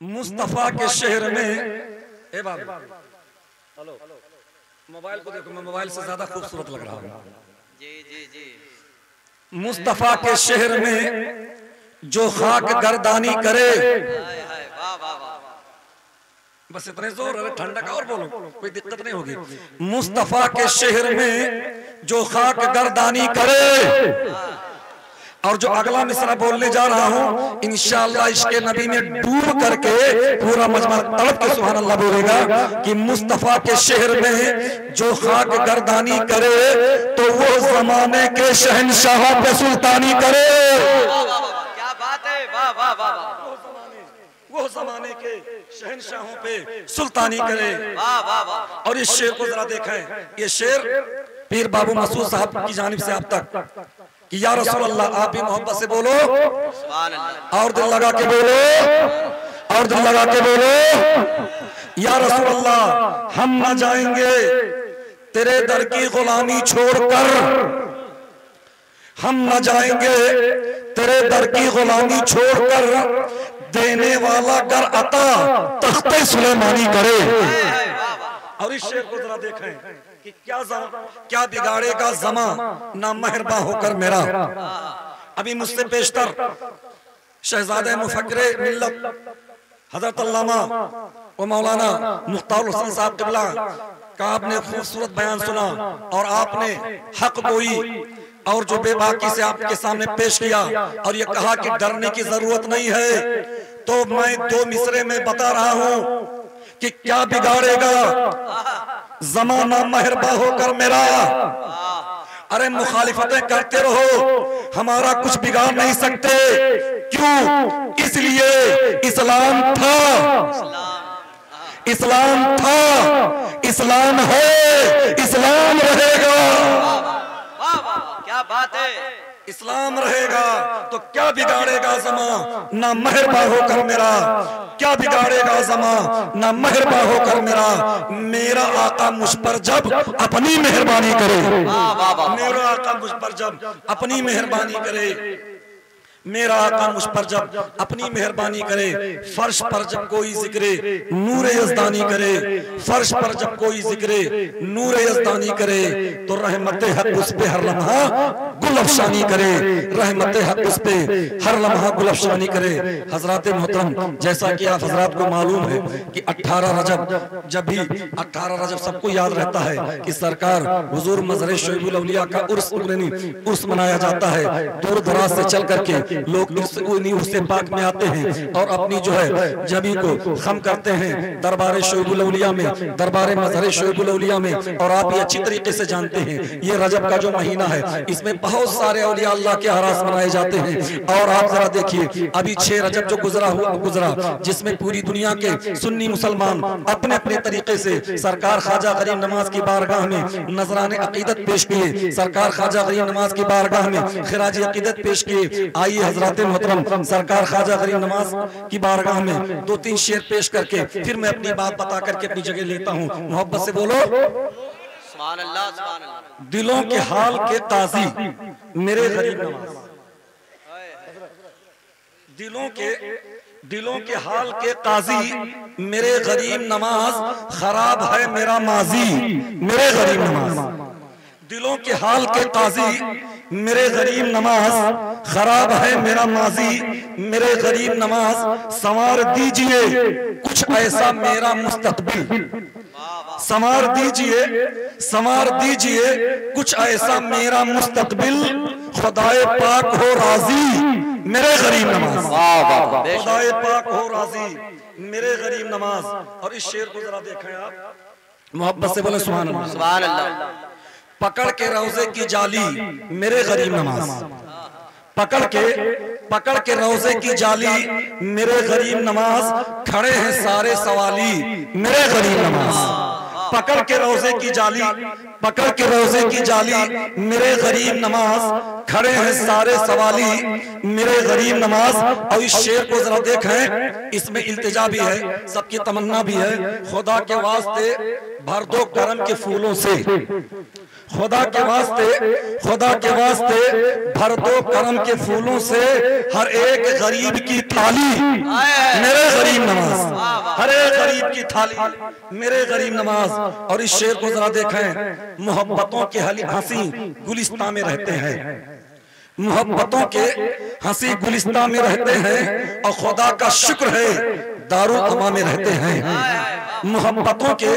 मुस्तफा के शहर में, ए बाबू हेलो, मोबाइल को देखो, मैं मोबाइल से ज्यादा खूबसूरत लग रहा हूँ। जी जी जी। मुस्तफा के शहर में जो खाक गर्दानी करे, वाह वाह वाह। बस इतने जोर, अरे ठंडा का और बोलो, कोई दिक्कत नहीं होगी। मुस्तफा के शहर में जो खाक गर्दानी करे, और जो अगला मिसरा बोलने जा रहा हूं इंशाअल्लाह इश्क़े नबी में डूब करके पूरा मजमा तड़प के सुभान अल्लाह बोलेगा कि मुस्तफा के शहर में जो खाक गर्दानी करे तो वो जमाने के शहंशाहों पे सुल्तानी करे। क्या बात है, वाह वाह वाह। वो जमाने के शहंशाहों पे सुल्तानी करे। वाह वाह वाह। और इस शेर को जरा देखें, ये शेर पीर बाबू मसूद साहब की जानिब से आप तक कि या रसूल अल्लाह, आप भी मोहब्बत से बोलो, और दिल लगा के बोलो, और दिल लगा के बोलो, या रसूल अल्लाह हम न जाएंगे तेरे दर की गुलामी छोड़कर, हम न जाएंगे तेरे दर की गुलामी छोड़कर, देने वाला गर अता तख्ते सुलेमानी करे। और इस शेर को जरा देखें कि क्या बिगाड़ेगा जमा ना मेहरबा होकर मेरा। अभी मुझसे पेशतर शहजादे मुफक्किरे मिल्लत हजरत अल्लामा व मौलाना मुख्तार हुसैन साहब क़िबला का आपने खूबसूरत बयान सुना, और आपने हक गोई और जो बेबाकी से आपके सामने पेश किया, और ये कहा कि डरने की जरूरत नहीं है। तो मैं दो मिसरे में बता रहा हूं कि क्या बिगाड़ेगा जमाना मेहरबा होकर मेरा। अरे मुखालिफतें करते रहो, हमारा कुछ बिगाड़ नहीं सकते। क्यों? इसलिए इस्लाम था, इस्लाम था, इस्लाम है, इस्लाम रहेगा। क्या बात है। इस्लाम रहेगा तो क्या बिगाड़ेगा जमा ना मेहरबा होकर मेरा, क्या बिगाड़ेगा जमा ना मेहरबा होकर मेरा। मेरा आका मुझ पर जब अपनी मेहरबानी करे, मेरा आका मुझ पर जब अपनी मेहरबानी करे, मेरा आका मुझ पर जब अपनी मेहरबानी करे, फर्श पर जब कोई जिक्रे नूर यज़दानी करे, फर्श पर जब कोई जिक्रे नूर यज़दानी करे, तो रहमत हक उस पे हर लम्हा गुलअफ़शानी करे, रहमत हक उस पे हर लम्हा गुलअफ़शानी करे। हजरात मोहतरम, जैसा कि आप हजरात को मालूम है कि 18 रजब, जब भी 18 रजब सबको याद रहता है कि सरकार हुजूर मज़हर शोएबुल औलिया का उर्स मनाया जाता है। दूर दराज से चल करके लोग उससे पाक में आते हैं और अपनी जो है जबी को खम करते हैं दरबार शोएबुल औलिया में, दरबार मज़हर शोएबुल औलिया में। और आप ये अच्छी तरीके से जानते हैं ये रजब का जो महीना है इसमें बहुत सारे औलिया अल्लाह के आरास मनाए जाते हैं। और आप जरा देखिए अभी 6 रजब जो गुजरा जिसमें पूरी दुनिया के सुन्नी मुसलमान अपने अपने तरीके से सरकार ख्वाजा गरीब नवाज की बारगाह में नजराने अकीदत पेश किए, सरकार ख्वाजा गरीब नवाज की बारगाह में खिराज अकीदत पेश किए। आइए हजरत मोहतरम सरकार ख्वाजा गरीब नवाज की बारगाह में 2-3 शेर पेश करके फिर मैं अपनी बात बता करके अपनी जगह लेता हूँ। मोहब्बत से बोलो। सुभान अल्लाह, सुभान अल्लाह। दिलों के हाल के काजी मेरे गरीब नवाज, दिलों के हाल के काजी मेरे गरीब नवाज, खराब है मेरा माजी मेरे गरीब नवाज। दिलों के हाल के काजी मेरे गरीब नवाज, खराब है मेरा माजी मेरे गरीब नवाज। संवार दीजिए कुछ ऐसा मेरा मुस्तकबिल, संवार दीजिए, संवार दीजिए कुछ ऐसा मेरा मुस्तकबिल। खुदाए पाक हो राजी मेरे गरीब नवाज, खुदाए पाक हो राजी मेरे गरीब नवाज। और इस शेर को जरा देखें आप, मोहब्बत से बोले सुभान अल्लाह, सुभान अल्लाह। पकड़ के रोजे की जाली मेरे गरीब नवाज, पकड़ के रोजे की जाली मेरे गरीब नवाज। खड़े हैं सारे सवाली मेरे गरीब नवाज, पकड़ के रोजे की जाली, पकड़ के रोजे की जाली मेरे गरीब नवाज। खड़े हैं सारे सवाली मेरे गरीब नवाज। और इस शेर को जरा देखें, इसमें इल्तिजा भी है, सबकी तमन्ना भी है। खुदा के वास्ते भर दो करम के फूलों से, खुदा के वास्ते, खुदा के वास्ते भर दो करम के फूलों से हर एक गरीब की थाली मेरे गरीब नवाज, हरे गरीब की थाली मेरे गरीब नवाज। और इस शेर को जरा देखें, मोहब्बतों के हंसी गुलिस्तान में रहते हैं, मोहब्बतों के हंसी गुलिस्तान में रहते हैं, और खुदा का शुक्र है दारुल अमा में रहते हैं। मोहब्बतों के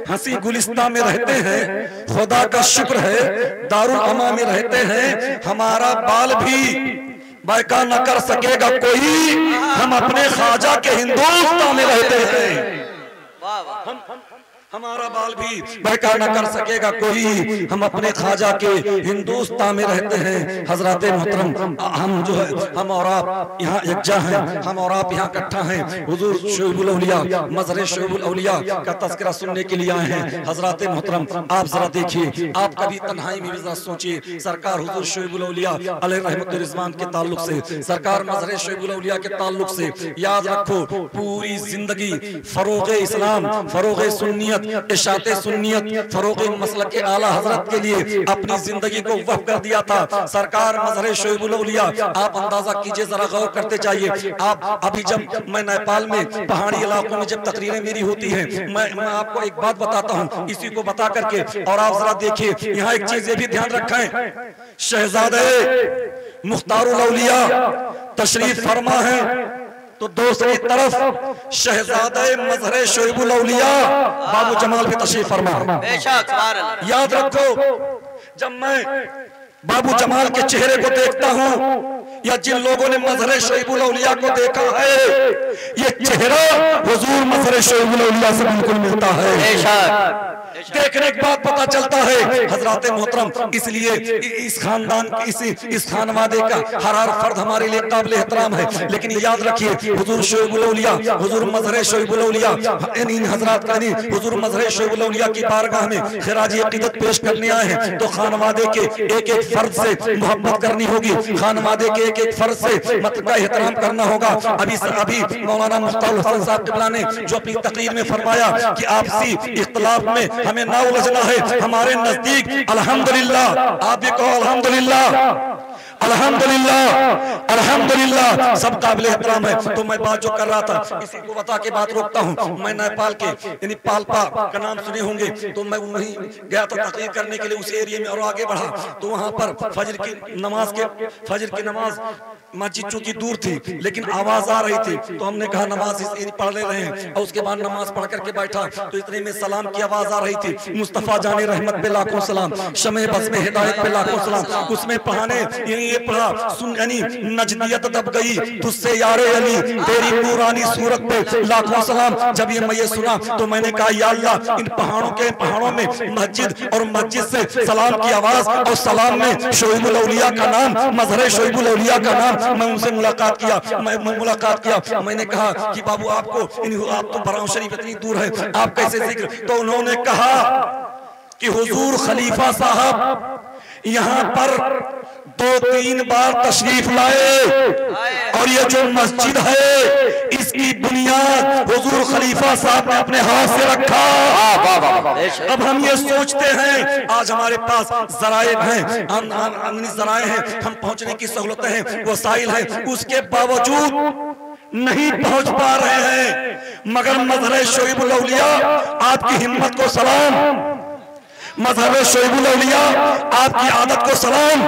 हंसी गुलिस्तान में रहते हैं, खुदा का शुक्र है दारुल अमा में रहते हैं। हमारा बाल भी बैका न कर सकेगा कोई, हम अपने ख्वाजा के हिंदुस्तान में रहते हैं। हमारा बाल भी बहका न कर सकेगा कोई, हम अपने ख्वाजा के हिंदुस्तान में रहते हैं। हजरत मोहतरम, हम जो है हम और आप यहाँ यकजा हैं, हम और आप यहाँ इकट्ठा हैं। हुजूर शोएबुल औलिया मज़हर शोएबुल औलिया का तज़किरा सुनने के लिए आए हैं। हजरत मोहतरम, आप जरा देखिए, आप कभी तन्हाई में भी जरा सोचिए, सरकार हुजूर शोएबुल औलिया अलैहि रहमतुर रिज़वान के ताल्लुक से, सरकार मज़हर शोएबुल औलिया के ताल्लुक से याद रखो, पूरी जिंदगी फरोग़ इस्लाम, फरोग़ सुन्नियत, इशाते सुन्नियत, फरोग़ मसलक के आला हजरत के लिए अपनी जिंदगी को वक़्फ़ कर दिया था सरकार मज़हर शोएबुल औलिया। आप अंदाजा कीजिए, जरा गौर करते जाइए। आप अभी जब मैं नेपाल में पहाड़ी इलाकों में जब तकरीरें मेरी होती हैं, मैं आपको एक बात बताता हूँ, इसी को बता करके, और आप जरा देखिए, यहाँ एक चीज ये भी ध्यान रखें, शहजादे मुख्तारुल औलिया तशरीफ फरमा है, तो दूसरी तरफ शहजादे मज़हर शोएबुल औलिया बाबू जमाल भी तशरीफ फरमा। याद रखो, जब मैं बाबू जमाल के चेहरे को देखता हूँ, या जिन लोगों ने मज़हर शोएबुल औलिया को देखा है, ये चेहरा हुजूर मज़हर शोएबुल औलिया से बिल्कुल मिलता है। देखने के बाद पता चलता है हजरत मोहतरम, इसलिए इस खानदान इस खानवादे का हर फर्द हमारे लिए काबिल एहतराम है। लेकिन याद रखिए, हुजूर शोएबुल औलिया, हुजूर मज़हर शोएबुल औलिया, इन हजरात का नहीं, हुजूर मज़हर शोएबुल औलिया की बारगाह में खिराजी अक़ीदत पेश करने आए हैं, तो खानवादे के एक एक फर्द से मोहब्बत करनी होगी, खानवादे के एक एक फर्द से मतलब का एहतराम करना होगा। अभी मौलाना मुख्तार हुसैन साहब क़िबला ने जो अपनी तक़रीर में फरमाया कि आपसी इख्तिलाफ में हमें ना उलझना है, हमारे नजदीक अल्हम्दुलिल्लाह, आप भी कहो अल्हम्दुलिल्लाह, अल्हम्दुलिल्लाह, अल्हम्दुलिल्लाह, सब काबिल एहतराम है। तो मैं बात जो कर रहा था, इसी को बता के बात रोकता हूँ। मैं नेपाल के यानी पाल्पा का नाम सुने होंगे, तो मैं वहीं गया था तकरीर करने के लिए उस एरिया में, और आगे बढ़ा तो वहाँ पर फजर की नमाज मस्जिद चूंकि दूर थी, लेकिन आवाज आ रही थी, तो हमने कहा नमाज पढ़ ले रहे हैं, और उसके बाद नमाज पढ़ करके बैठा, तो इतने में सलाम की आवाज आ रही थी, मुस्तफा जाने रहमत पे लाखों सलाम, शमे बस में हिदायत पे लाखों सलाम। उसमें पढ़ाने ये पढ़ा, सुन यानी नजदियत दब गई तुझसे यारे अली, तेरी नूरानी सूरत पे लाखों सलाम। जब ये मैं ये सुना, तो मैंने कहा या अल्लाह, इन पहाड़ों में मस्जिद और मस्जिद से सलाम की आवाज, और सलाम में शोएबुल औलिया का नाम, मज़हर शोएबुल औलिया का नाम। मैं उनसे मुलाकात किया, मैंने कहा कि बाबू आप तो बराऊं शरीफ इतनी दूर है, आप कैसे जिक्र? तो उन्होंने कहा कि हुजूर खलीफा साहब यहाँ पर 2-3 बार तशरीफ लाए, और ये जो मस्जिद है इसकी बुनियाद हुजूर खलीफा साहब ने अपने हाथ से रखा। अब हम ये सोचते हैं, आज हमारे पास ज़राए हैं, ज़राए हैं, हम पहुंचने की सहूलतें हैं, वसाइल हैं, उसके बावजूद नहीं पहुंच पा रहे हैं। मगर मज़हर शोएबुल औलिया आपकी हिम्मत को सलाम, मज़हर शोएबुल औलिया आपकी आदत को सलाम,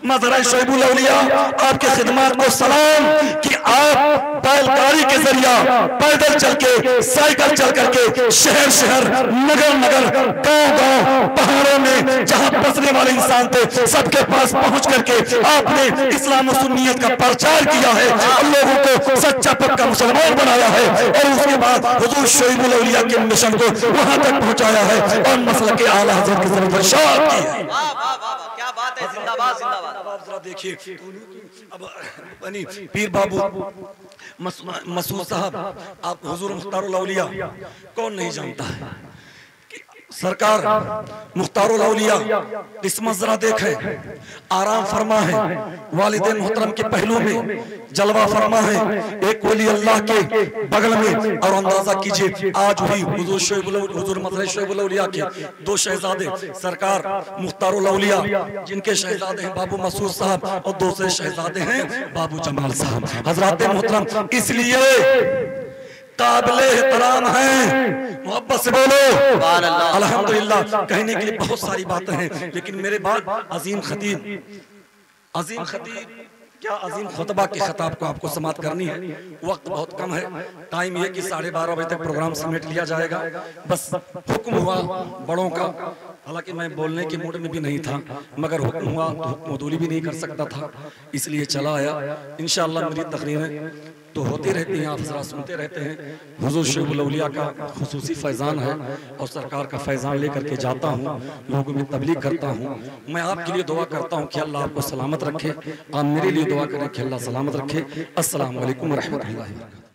मज़हर शोएबुल औलिया आपके खिदमात को सलाम, कि आप बैलगाड़ी के जरिया पैदल चल के, साइकिल चल करके, शहर शहर, नगर नगर, गांव गांव, पहाड़ों में जहां बसने वाले इंसान थे, सबके पास पहुंच करके आपने इस्लाम और सुन्नियत का प्रचार किया है, और लोगों को सच्चा पक्का मुसलमान बनाया है, और उसके बाद हुजूर शोएबुल औलिया के मिशन को वहां तक पहुंचाया है, और मसलक के आला हज़रत की तरफ इरशाद की है। क्या बात है, जिंदाबाद जिंदाबाद। अब जरा देखिए, अब पीर बाबू मसूद साहब, आप हुजूर मुख्तारुल औलिया कौन नहीं जानता है? सरकार मुख्तारुल औलिया किस्मत जरा देखे, आराम फरमा है, वालिदैन मोहतरम के पहलू में जलवा फरमा है, एक वली अल्लाह के बगल में। और अंदाजा कीजिए, आज भी हुजूर मज़हर शोएबुल औलिया के 2 शहजादे सरकार मुख्तारुल औलिया, जिनके शहजादे हैं बाबू मसूद साहब, और दूसरे शहजादे हैं बाबू जमाल साहब। हजरात मोहतरम, इसलिए काबिल एहतराम हैं। मोहब्बत से बोलो अल्हम्दुलिल्लाह। कहने के लिए बहुत सारी बातें हैं, लेकिन मेरे बाद अजीम खतीब क्या अजीम खुतबा के खताब को आपको समाप्त करनी है। वक्त बहुत कम है, टाइम ये कि 12:30 बजे तक प्रोग्राम समेट लिया जाएगा। बस हुक्म हुआ बड़ों का, हालांकि मैं बोलने के मूड में भी नहीं था, मगर हुक्म हुआ तो हुक्म उदूली भी नहीं कर सकता था, इसलिए चला आया। इंशाअल्लाह मेरी तकरीरें तो होती रहती हैं, आप जरा सुनते रहते हैं। हुजूर शेखुल औलिया का खुसूसी फैज़ान है और सरकार का फैज़ान लेकर के जाता हूँ, लोगों में तबलीग करता हूँ। मैं आपके लिए दुआ करता हूँ कि अल्लाह आपको सलामत रखे, आप मेरे लिए दुआ करें कि अल्लाह सलामत रखे। अस्सलाम वालेकुम व रहमतुल्लाहि व बरकातहू।